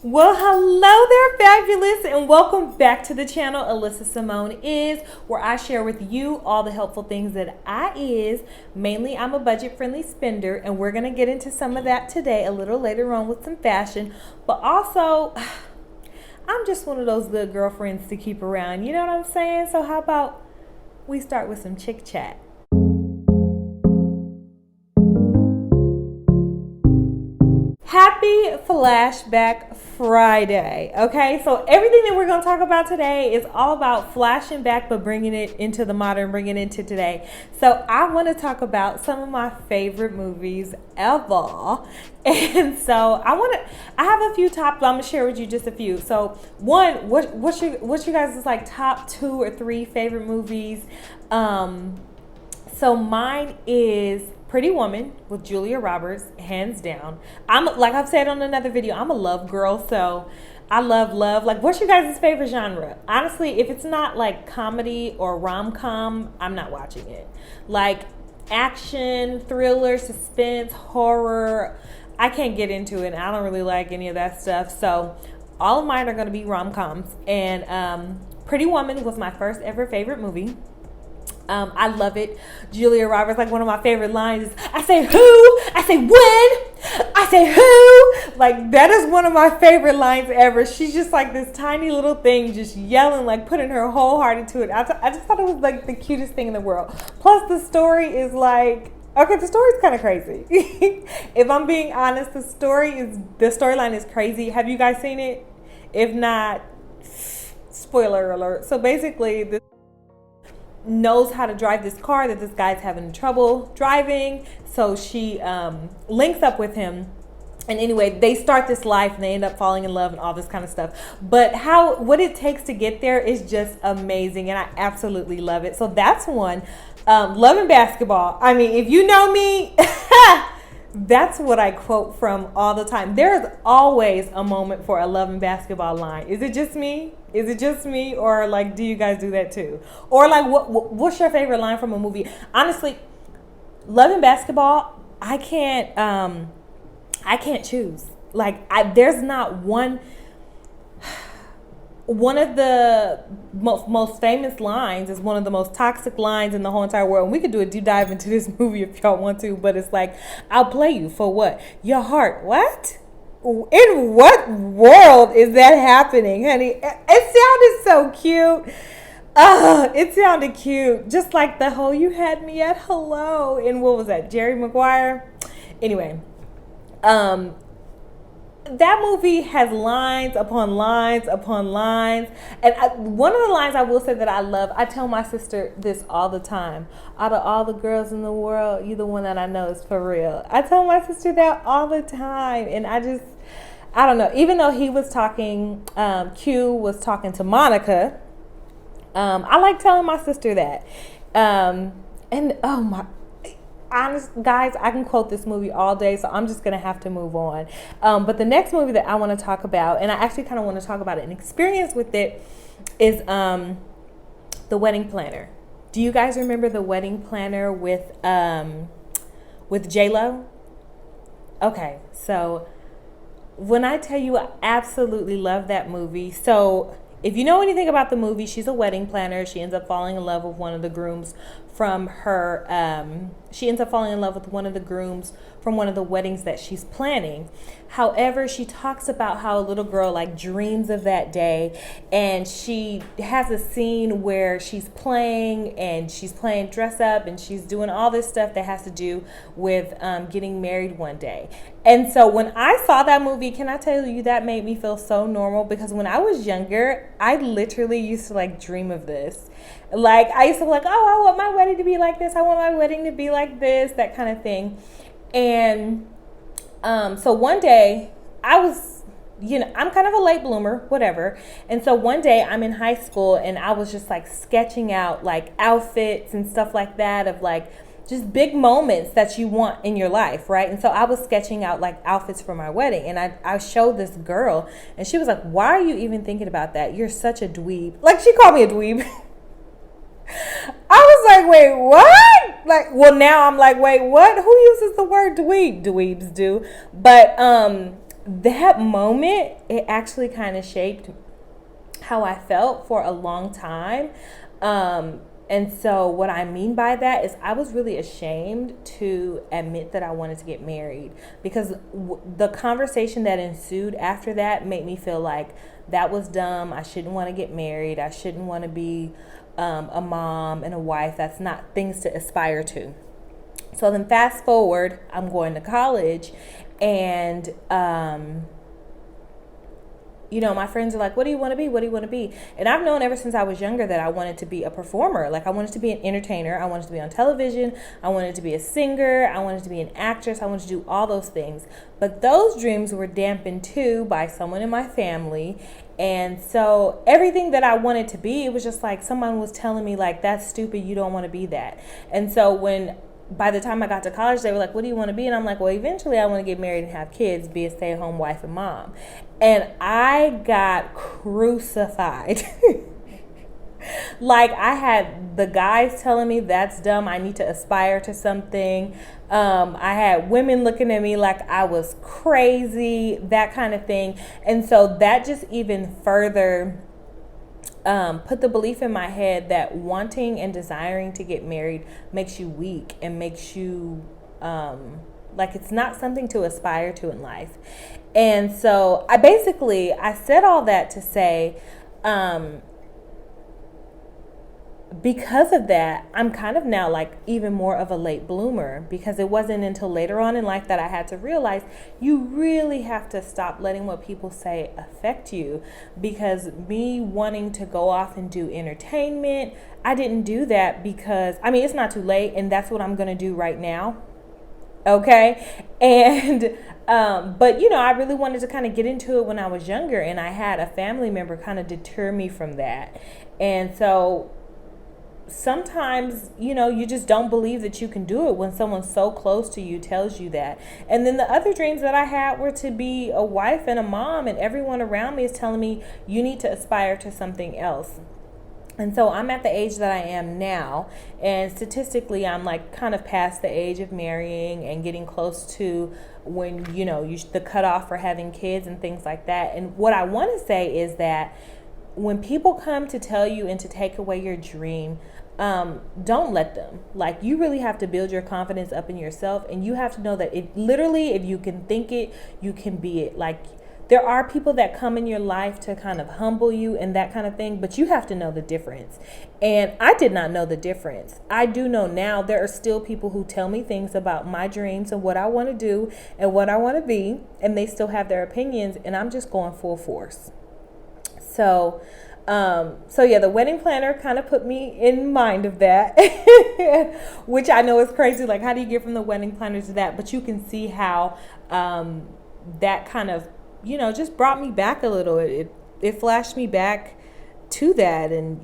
Well, hello there, fabulous, and welcome back to the channel, Alyssa Simone is, where I share with you all the helpful things that I is. Mainly, I'm a budget-friendly spender, and we're going to get into some of that today, a little later on with some fashion. But also, I'm just one of those good girlfriends to keep around, you know what I'm saying? So how about we start with some chick chat? Happy Flashback Friday. Okay, so everything that we're going to talk about today is all about flashing back, but bringing it into the modern, bringing it into today. So I want to talk about some of my favorite movies ever. And so I have a few top, I'm going to share with you just a few. So one, what's your guys' like top 2 or 3 favorite movies? So mine is Pretty Woman with Julia Roberts, hands down. Like I've said on another video, I'm a love girl, so I love. Like, what's your guys' favorite genre? Honestly, if it's not like comedy or rom-com, I'm not watching it. Like action, thriller, suspense, horror, I can't get into it. I don't really like any of that stuff. So all of mine are going to be rom-coms. And Pretty Woman was my first ever favorite movie. I love it. Julia Roberts, like one of my favorite lines is, I say who? I say when? I say who? Like, that is one of my favorite lines ever. She's just like this tiny little thing just yelling, like putting her whole heart into it. I just thought it was like the cutest thing in the world. Plus the story is like, okay, the story's kind of crazy. If I'm being honest, the storyline is crazy. Have you guys seen it? If not, spoiler alert. So basically, this knows how to drive this car that this guy's having trouble driving, so she links up with him, and anyway, they start this life and they end up falling in love and all this kind of stuff. But what it takes to get there is just amazing, and I absolutely love it. So that's one. Love and Basketball, I mean, if you know me, that's what I quote from all the time. There is always a moment for a Love and Basketball line. Is it just me? Is it just me? Or like, do you guys do that too? Or like, what's your favorite line from a movie? Honestly, Love and Basketball, I can't choose. Like, there's not one of the most famous lines is one of the most toxic lines in the whole entire world. And we could do a deep dive into this movie if y'all want to, but it's like, I'll play you for what? Your heart. What? In what world is that happening, honey? It sounded so cute. It sounded cute. Just like the whole, you had me at hello. And what was that? Jerry Maguire? Anyway, that movie has lines upon lines upon lines. And one of the lines I will say that I love, I tell my sister this all the time. Out of all the girls in the world, you're the one that I know is for real. I tell my sister that all the time. And I don't know. Even though he was talking, Q was talking to Monica, I like telling my sister that. And oh my, honest guys, I can quote this movie all day, so I'm just gonna have to move on. But the next movie that I want to talk about, and I actually kind of want to talk about an experience with it, is The Wedding Planner. Do you guys remember The Wedding Planner with J-Lo? Okay, so when I tell you, I absolutely love that movie. So if you know anything about the movie, she's a wedding planner. She ends up falling in love with one of the grooms from her, she ends up falling in love with one of the grooms from one of the weddings that she's planning. However, she talks about how a little girl like dreams of that day, and she has a scene where she's playing dress up, and she's doing all this stuff that has to do with getting married one day. And so when I saw that movie, can I tell you, that made me feel so normal, because when I was younger, I literally used to like dream of this. Like, I used to be like, oh, I want my wedding to be like this. I want my wedding to be like this, that kind of thing. And so one day I was, I'm kind of a late bloomer, whatever. And so one day I'm in high school, and I was just like sketching out like outfits and stuff like that of like just big moments that you want in your life, right? And so I was sketching out like outfits for my wedding, and I showed this girl, and she was like, why are you even thinking about that? You're such a dweeb. Like, she called me a dweeb. I was like, wait, what? Like, well, now I'm like, wait, what? Who uses the word dweeb? Dweebs do. But that moment, it actually kind of shaped how I felt for a long time. And so what I mean by that is I was really ashamed to admit that I wanted to get married, because the conversation that ensued after that made me feel like that was dumb. I shouldn't want to get married. I shouldn't want to be a mom and a wife. That's not things to aspire to. So then fast forward, I'm going to college, and my friends are like, what do you want to be? What do you want to be? And I've known ever since I was younger that I wanted to be a performer. Like, I wanted to be an entertainer. I wanted to be on television. I wanted to be a singer. I wanted to be an actress. I wanted to do all those things. But those dreams were dampened too by someone in my family. And so everything that I wanted to be, it was just like someone was telling me, like, that's stupid. You don't want to be that. And so by the time I got to college, they were like, what do you want to be? And I'm like, well, eventually I want to get married and have kids, be a stay-at-home wife and mom. And I got crucified. Like, I had the guys telling me that's dumb. I need to aspire to something. I had women looking at me like I was crazy, that kind of thing. And so that just even further put the belief in my head that wanting and desiring to get married makes you weak and makes you like it's not something to aspire to in life. And so I said all that to say, because of that, I'm kind of now like even more of a late bloomer, because it wasn't until later on in life that I had to realize you really have to stop letting what people say affect you. Because me wanting to go off and do entertainment, I didn't do that because, it's not too late, and that's what I'm going to do right now. Okay. And, but I really wanted to kind of get into it when I was younger, and I had a family member kind of deter me from that. And so sometimes, you just don't believe that you can do it when someone so close to you tells you that. And then the other dreams that I had were to be a wife and a mom, and everyone around me is telling me you need to aspire to something else. And so I'm at the age that I am now, and statistically I'm like kind of past the age of marrying and getting close to when, the cutoff for having kids and things like that. And what I want to say is that when people come to tell you and to take away your dream, don't let them. Like, you really have to build your confidence up in yourself, and you have to know that if you can think it, you can be it. Like, there are people that come in your life to kind of humble you and that kind of thing, but you have to know the difference. And I did not know the difference. I do know now there are still people who tell me things about my dreams and what I want to do and what I want to be, and they still have their opinions, and I'm just going full force. So yeah, the wedding planner kind of put me in mind of that, which I know is crazy. Like, how do you get from the wedding planner to that? But you can see how that kind of, just brought me back a little. It flashed me back to that. And,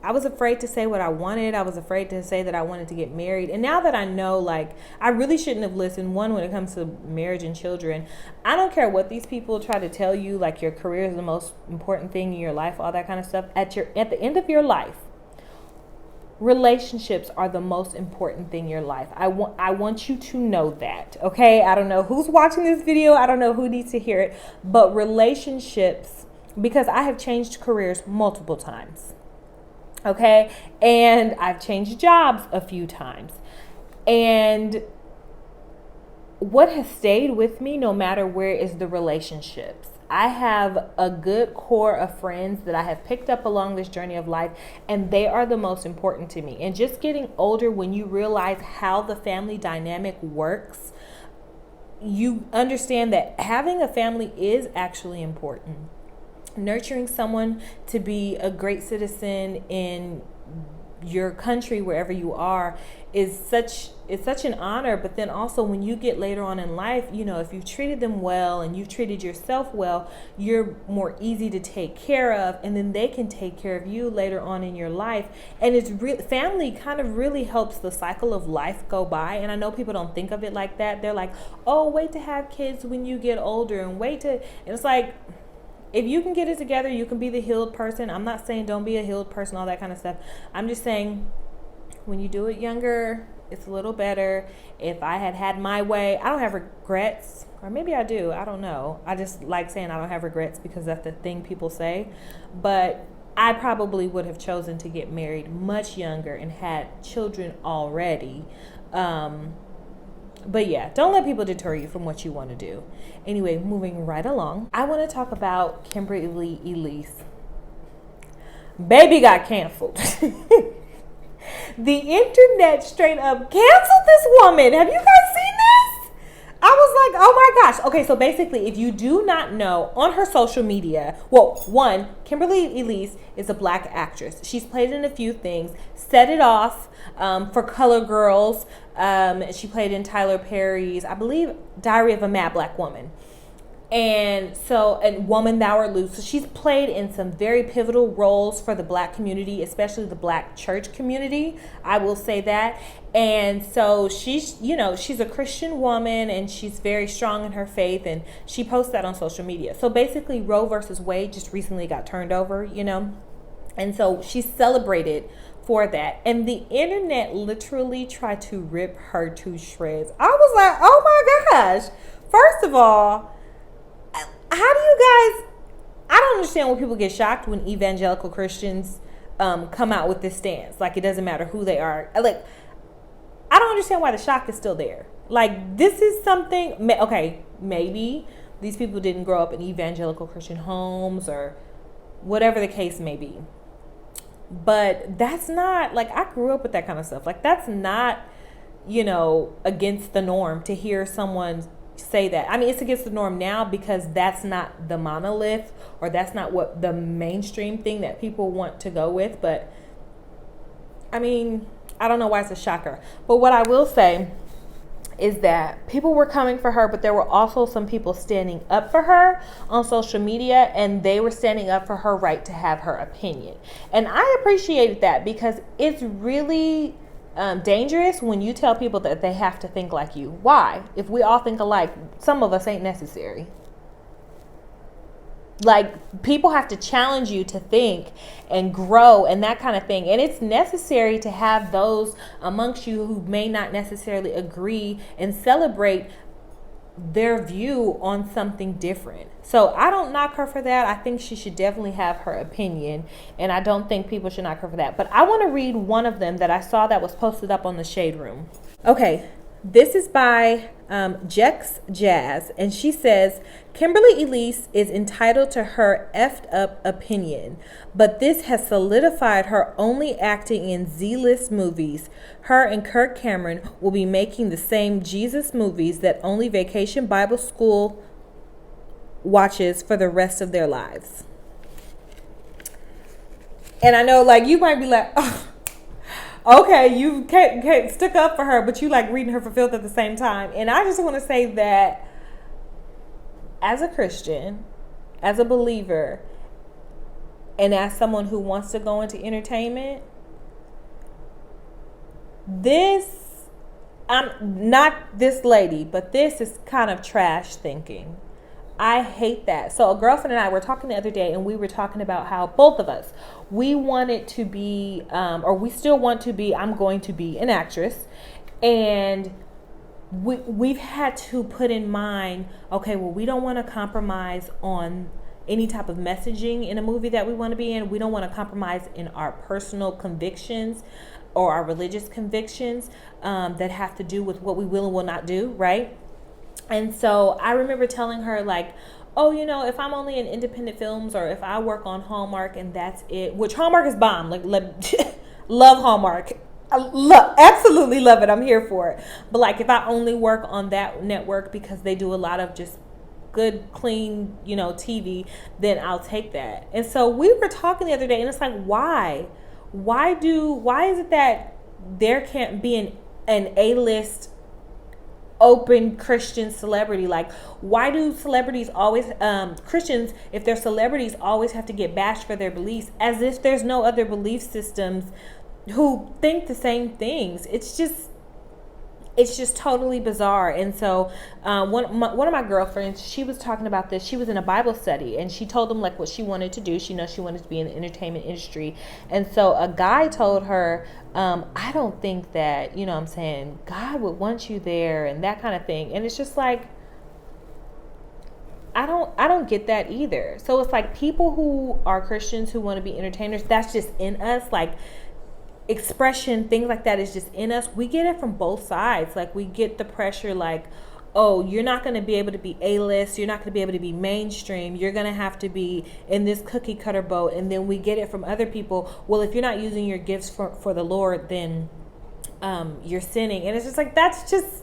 I was afraid to say what I wanted. I was afraid to say that I wanted to get married. And now that I know, like, I really shouldn't have listened. One, when it comes to marriage and children, I don't care what these people try to tell you, like your career is the most important thing in your life, all that kind of stuff. At the end of your life, relationships are the most important thing in your life. I want you to know that, okay? I don't know who's watching this video. I don't know who needs to hear it. But relationships, because I have changed careers multiple times. Okay, and I've changed jobs a few times. And what has stayed with me no matter where is the relationships. I have a good core of friends that I have picked up along this journey of life, and they are the most important to me. And just getting older, when you realize how the family dynamic works, you understand that having a family is actually important. Nurturing someone to be a great citizen in your country, wherever you are, is such an honor. But then also, when you get later on in life, if you've treated them well and you've treated yourself well, you're more easy to take care of, and then they can take care of you later on in your life. And family kind of really helps the cycle of life go by. And I know people don't think of it like that. They're like, oh, wait to have kids when you get older, and it's like, if you can get it together, you can be the healed person. I'm not saying don't be a healed person, all that kind of stuff. I'm just saying when you do it younger, it's a little better. If I had had my way, I don't have regrets, or maybe I do. I don't know. I just like saying I don't have regrets because that's the thing people say. But I probably would have chosen to get married much younger and had children already. But yeah, don't let people deter you from what you want to do. Anyway, moving right along, I want to talk about Kimberly Elise. Baby got canceled. The internet straight up canceled this woman. Have you guys seen this? I was like, oh my gosh. Okay, so basically, if you do not know, on her social media, well, one, Kimberly Elise is a black actress. She's played in a few things. Set It Off for Color Girls. She played in Tyler Perry's, I believe, Diary of a Mad Black Woman. And Woman Thou Art Loose. So she's played in some very pivotal roles for the black community, especially the black church community. I will say that. And so she's a Christian woman, and she's very strong in her faith, and she posts that on social media. So basically, Roe versus Wade just recently got turned over, and so she's celebrated for that. And the internet literally tried to rip her to shreds. I was like, oh my gosh. First of all, how do you guys, I don't understand when people get shocked when evangelical Christians come out with this stance. Like, it doesn't matter who they are. Like, I don't understand why the shock is still there. Like, this is something, okay, maybe these people didn't grow up in evangelical Christian homes or whatever the case may be. But that's not, like, I grew up with that kind of stuff. Like, that's not, against the norm to hear someone say that. I mean, it's against the norm now because that's not the monolith, or that's not what the mainstream thing that people want to go with. But I mean, I don't know why it's a shocker. But what I will say is that people were coming for her, but there were also some people standing up for her on social media, and they were standing up for her right to have her opinion. And I appreciated that because it's really dangerous when you tell people that they have to think like you. Why? If we all think alike, some of us ain't necessary. Like, people have to challenge you to think and grow and that kind of thing. And it's necessary to have those amongst you who may not necessarily agree and celebrate their view on something different. So I don't knock her for that. I think she should definitely have her opinion, and I don't think people should knock her for that. But I want to read one of them that I saw that was posted up on the Shade Room. Okay, this is by Jex Jazz, and she says, Kimberly Elise is entitled to her effed up opinion, but this has solidified her only acting in Z-list movies. Her and Kirk Cameron will be making the same Jesus movies that only Vacation Bible School watches for the rest of their lives. And I know, like, you might be like, oh, okay, you can't stick up for her, but you like reading her for filth at the same time. And I just want to say that as a Christian, as a believer, and as someone who wants to go into entertainment, I'm not this lady, but this is kind of trash thinking. I hate that. So a girlfriend and I were talking the other day, and we were talking about how both of us, we wanted to be, or we still want to be, I'm going to be an actress. And we've had to put in mind, okay, well, we don't want to compromise on any type of messaging in a movie that we want to be in. We don't want to compromise in our personal convictions or our religious convictions that have to do with what we will and will not do, right? And so I remember telling her, like, oh, if I'm only in independent films, or if I work on Hallmark and that's it, which Hallmark is bomb. Like, love Hallmark. Absolutely love it. I'm here for it. But like, if I only work on that network because they do a lot of just good, clean, TV, then I'll take that. And so we were talking the other day, and it's like, why is it that there can't be an A-list open Christian celebrity? Like, why do celebrities always, Christians, if they're celebrities, always have to get bashed for their beliefs, as if there's no other belief systems who think the same things? It's it's just totally bizarre. And so one of my girlfriends, she was talking about this. She was in a Bible study, and she told them like what she wanted to do. She knows she wanted to be in the entertainment industry. And so a guy told her, I don't think that, you know what I'm saying, God would want you there and that kind of thing. And it's just like, I don't get that either. So it's like people who are Christians who want to be entertainers, that's just in us. Like, expression, things like that is just in us. We get it from both sides. Like, we get the pressure like, oh, you're not going to be able to be A-list, you're not going to be able to be mainstream, you're going to have to be in this cookie cutter boat. And then we get it from other people, well, if you're not using your gifts for the Lord, then you're sinning. And it's just like, that's just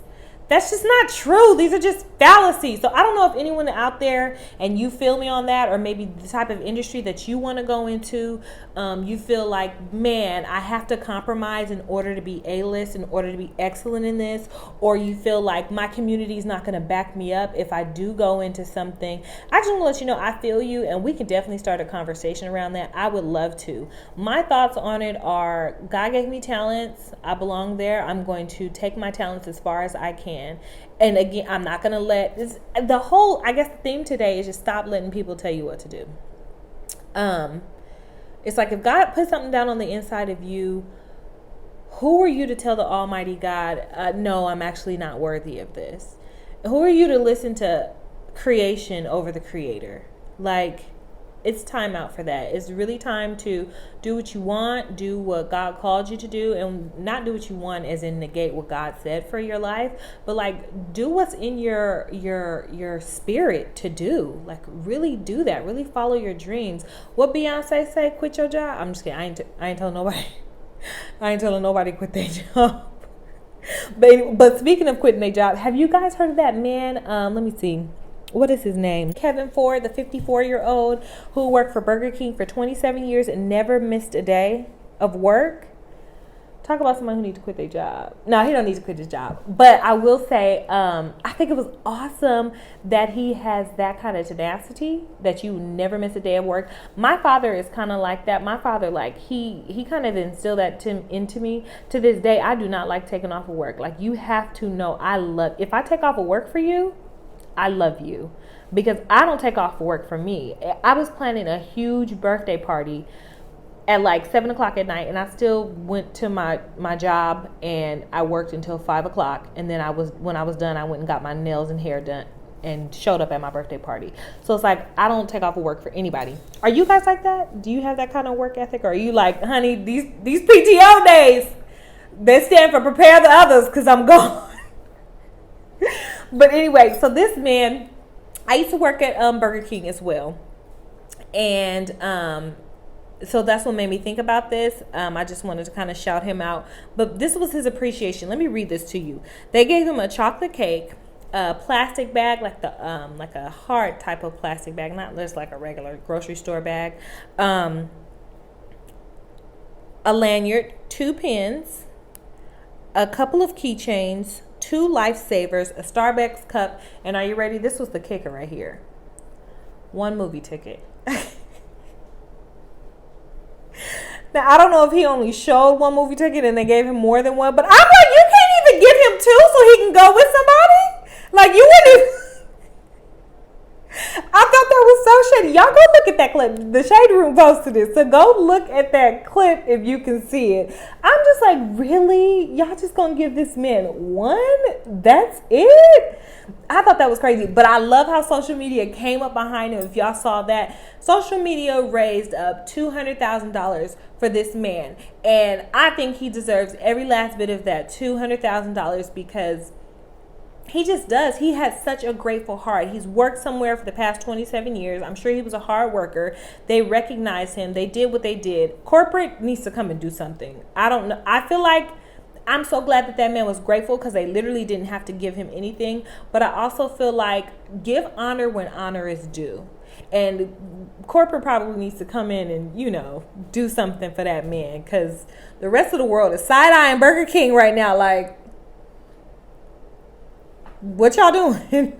not true. These are just fallacies. So I don't know if anyone out there, and you feel me on that, or maybe the type of industry that you want to go into, you feel like, man, I have to compromise in order to be A-list, in order to be excellent in this, or you feel like my community is not going to back me up if I do go into something. I just want to let you know I feel you, and we can definitely start a conversation around that. I would love to. My thoughts on it are, God gave me talents. I belong there. I'm going to take my talents as far as I can. And again, I'm not going to let this, the whole, I guess the theme today is just stop letting people tell you what to do. It's like, if God put something down on the inside of you, who are you to tell the Almighty God, no, I'm actually not worthy of this? Who are you to listen to creation over the Creator? Like, it's time out for that. It's really time to do what you want, do what God called you to do, and not do what you want as in negate what God said for your life, but like do what's in your spirit to do. Like, really do that. Really follow your dreams. What Beyonce say? Quit your job. I'm just kidding. I ain't telling nobody. I ain't telling nobody to quit their job. But speaking of quitting their job, have you guys heard of that man? Let me see. What is his name? Kevin Ford, the 54-year-old who worked for Burger King for 27 years and never missed a day of work. Talk about someone who needs to quit their job. No, he don't need to quit his job. But I will say, I think it was awesome that he has that kind of tenacity, that you never miss a day of work. My father is kind of like that. My father, like, he kind of instilled that into me. To this day, I do not like taking off of work. Like, you have to know if I take off of work for you, I love you, because I don't take off work for me. I was planning a huge birthday party at like 7 o'clock at night, and I still went to my job and I worked until 5 o'clock. And then when I was done, I went and got my nails and hair done and showed up at my birthday party. So it's like, I don't take off of work for anybody. Are you guys like that? Do you have that kind of work ethic? Or are you like, honey, these PTO days, they stand for prepare the others because I'm gone? But anyway, so this man, I used to work at Burger King as well. And so that's what made me think about this. I just wanted to kind of shout him out. But this was his appreciation. Let me read this to you. They gave him a chocolate cake, a plastic bag, like a hard type of plastic bag, not just like a regular grocery store bag, a lanyard, 2 pens, a couple of keychains, 2 lifesavers, a Starbucks cup, and are you ready? This was the kicker right here. 1 movie ticket. Now, I don't know if he only showed 1 movie ticket and they gave him more than 1, but I'm like, you can't even give him 2 so he can go with somebody? Like, you wouldn't even... I thought that was so shady. Y'all go look at that clip. The Shade Room posted it. So go look at that clip if you can see it. I'm just like, really? Y'all just gonna give this man 1? That's it? I thought that was crazy. But I love how social media came up behind him. If y'all saw that, social media raised up $200,000 for this man. And I think he deserves every last bit of that $200,000 because he just does. He has such a grateful heart. He's worked somewhere for the past 27 years. I'm sure he was a hard worker. They recognized him. They did what they did. Corporate needs to come and do something. I don't know. I feel like I'm so glad that man was grateful because they literally didn't have to give him anything. But I also feel like give honor when honor is due. And corporate probably needs to come in and, do something for that man, because the rest of the world is side-eyeing Burger King right now. Like, what y'all doing?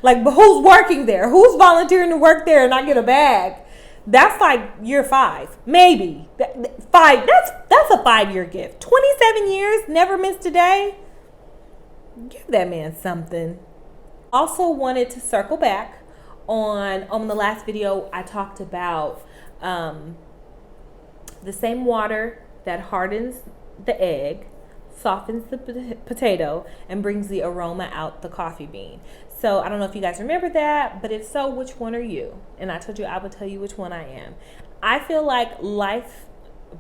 Like, but who's working there? Who's volunteering to work there and not get a bag? That's like year 5, maybe 5. That's a 5-year gift. 27 years, never missed a day. Give that man something. Also wanted to circle back on the last video. I talked about the same water that hardens the egg, softens the potato, and brings the aroma out the coffee bean. So I don't know if you guys remember that, but if so, which one are you? And I told you I would tell you which one I am. I feel like life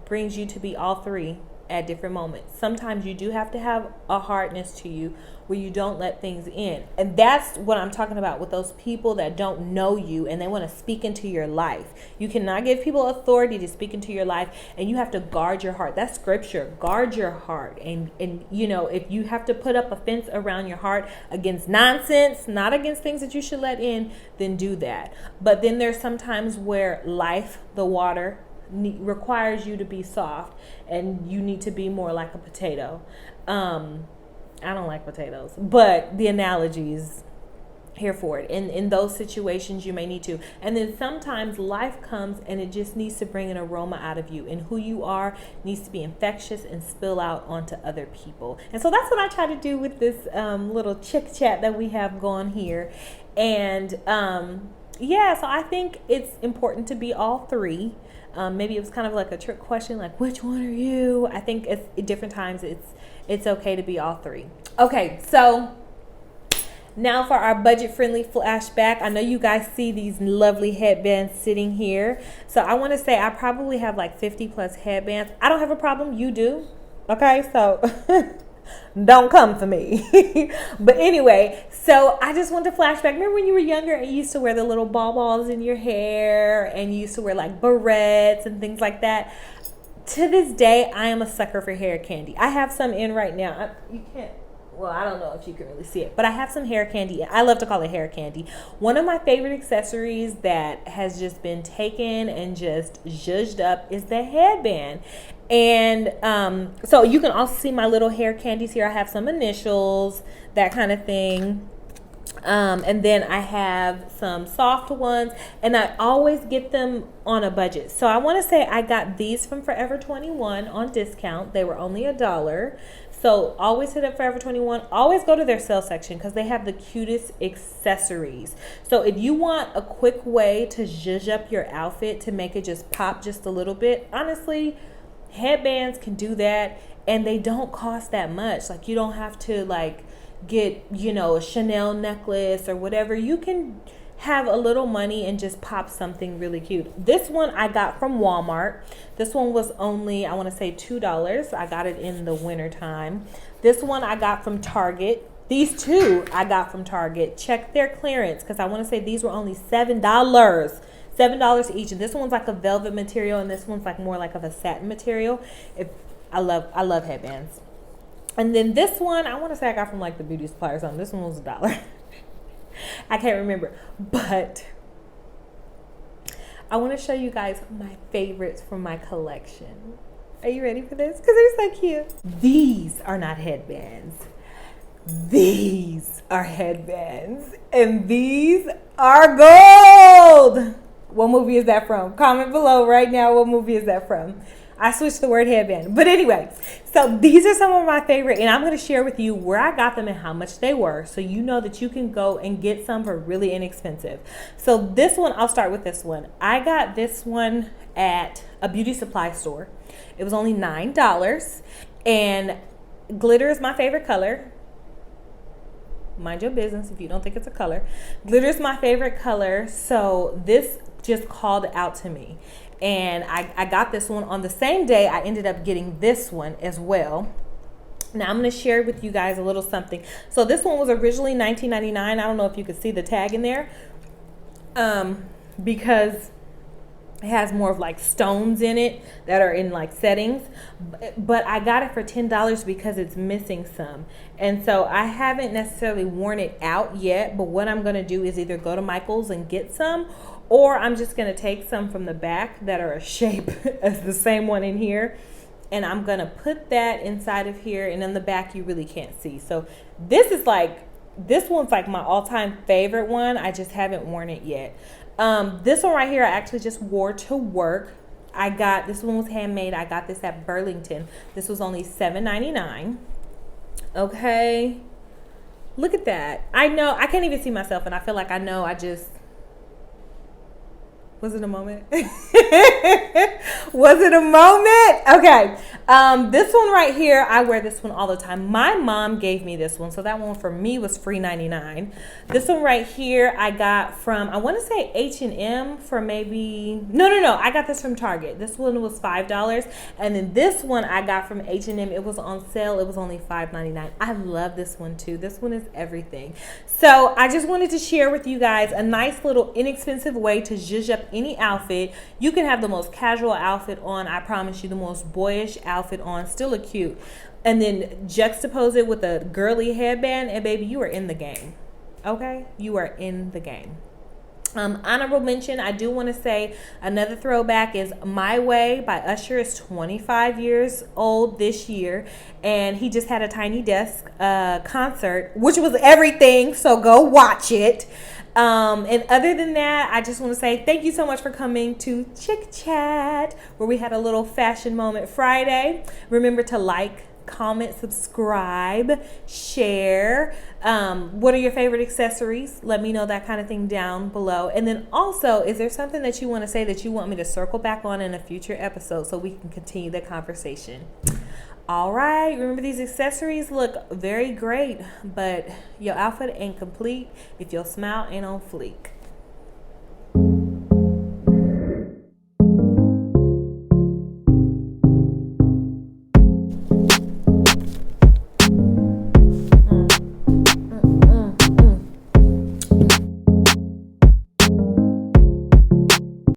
brings you to be all three at different moments. Sometimes you do have to have a hardness to you where you don't let things in. And that's what I'm talking about with those people that don't know you and they want to speak into your life. You cannot give people authority to speak into your life, and you have to guard your heart. That's scripture. Guard your heart. And you know, if you have to put up a fence around your heart against nonsense, not against things that you should let in, then do that. But then there's some times where life, the water, requires you to be soft, and you need to be more like a potato. I don't like potatoes, but the analogy is here for it. In those situations, you may need to. And then sometimes life comes and it just needs to bring an aroma out of you, and who you are needs to be infectious and spill out onto other people. And so that's what I try to do with this little chick chat that we have going here. And yeah, so I think it's important to be all three. Maybe it was kind of like a trick question, like which one are you? I think it's at different times it's okay to be all three. Okay, so now for our budget-friendly flashback. I know you guys see these lovely headbands sitting here. So I want to say I probably have like 50 plus headbands. I don't have a problem. You do. Okay, so don't come for me. But anyway, so I just want to flashback. Remember when you were younger and you used to wear the little balls in your hair, and you used to wear like barrettes and things like that? To this day, I am a sucker for hair candy. I have some in right now. You can't, well, I don't know if you can really see it, but I have some hair candy. I love to call it hair candy. One of my favorite accessories that has just been taken and just zhuzhed up is the headband. And so you can also see my little hair candies here. I have some initials, that kind of thing. And then I have some soft ones, and I always get them on a budget. So I want to say I got these from Forever 21 on discount. They were only $1. So always hit up Forever 21. Always go to their sale section because they have the cutest accessories. So if you want a quick way to zhuzh up your outfit to make it just pop just a little bit, honestly, headbands can do that, and they don't cost that much. Like, you don't have to like get, you know, a Chanel necklace or whatever. You can have a little money and just pop something really cute. This one I got from Walmart. This one was only, I want to say $2. I got it in the winter time. This one I got from Target. These two I got from Target. Check their clearance because I want to say these were only $7. $7 each. And this one's like a velvet material, and this one's like more like of a satin material. I love headbands. And then this one, I want to say I got from like the beauty supply or something. This one was $1. I can't remember. But I want to show you guys my favorites from my collection. Are you ready for this? Because they're so cute. These are not headbands. These are headbands. And these are gold. What movie is that from? Comment below right now. What movie is that from? I switched the word headband. But anyway, so these are some of my favorite, and I'm going to share with you where I got them and how much they were, so you know that you can go and get some for really inexpensive. So this one, I'll start with this one. I got this one at a beauty supply store. It was only $9, and glitter is my favorite color. Mind your business if you don't think it's a color. Glitter is my favorite color, so this just called out to me. And I got this one on the same day. I ended up getting this one as well. Now I'm going to share with you guys a little something. So this one was originally $19.99. I don't know if you could see the tag in there, because it has more of like stones in it that are in like settings. But I got it for $10 because it's missing some. And so I haven't necessarily worn it out yet. But what I'm going to do is either go to Michael's and get some, or I'm just going to take some from the back that are a shape as the same one in here. And I'm going to put that inside of here. And in the back, you really can't see. So this one's like my all-time favorite one. I just haven't worn it yet. This one right here, I actually just wore to work. This one was handmade. I got this at Burlington. This was only $7.99. Okay. Look at that. I know, I can't even see myself, and I feel like I know I just... Was it a moment? Was it a moment? Okay. This one right here, I wear this one all the time. My mom gave me this one, so that one for me was free 99. This one right here, I got from, I want to say H&M for maybe, no. I got this from Target. This one was $5. And then this one I got from H&M. It was on sale. It was only $5.99. I love this one too. This one is everything. So I just wanted to share with you guys a nice little inexpensive way to zhuzh up any outfit. You can have the most casual outfit on. I promise you, the most boyish outfit on, still look cute, and then juxtapose it with a girly headband, and baby, you are in the game. Okay, you are in the game. Honorable mention, I do want to say another throwback is My Way by Usher is 25 years old this year, and he just had a Tiny Desk concert, which was everything, so go watch it. And other than that, I just want to say thank you so much for coming to Chick Chat, where we had a little fashion moment Friday. Remember to like, comment, subscribe, share. What are your favorite accessories? Let me know that kind of thing down below. And then also, is there something that you want to say that you want me to circle back on in a future episode so we can continue the conversation? All right, remember these accessories look very great, but your outfit ain't complete if your smile ain't on fleek.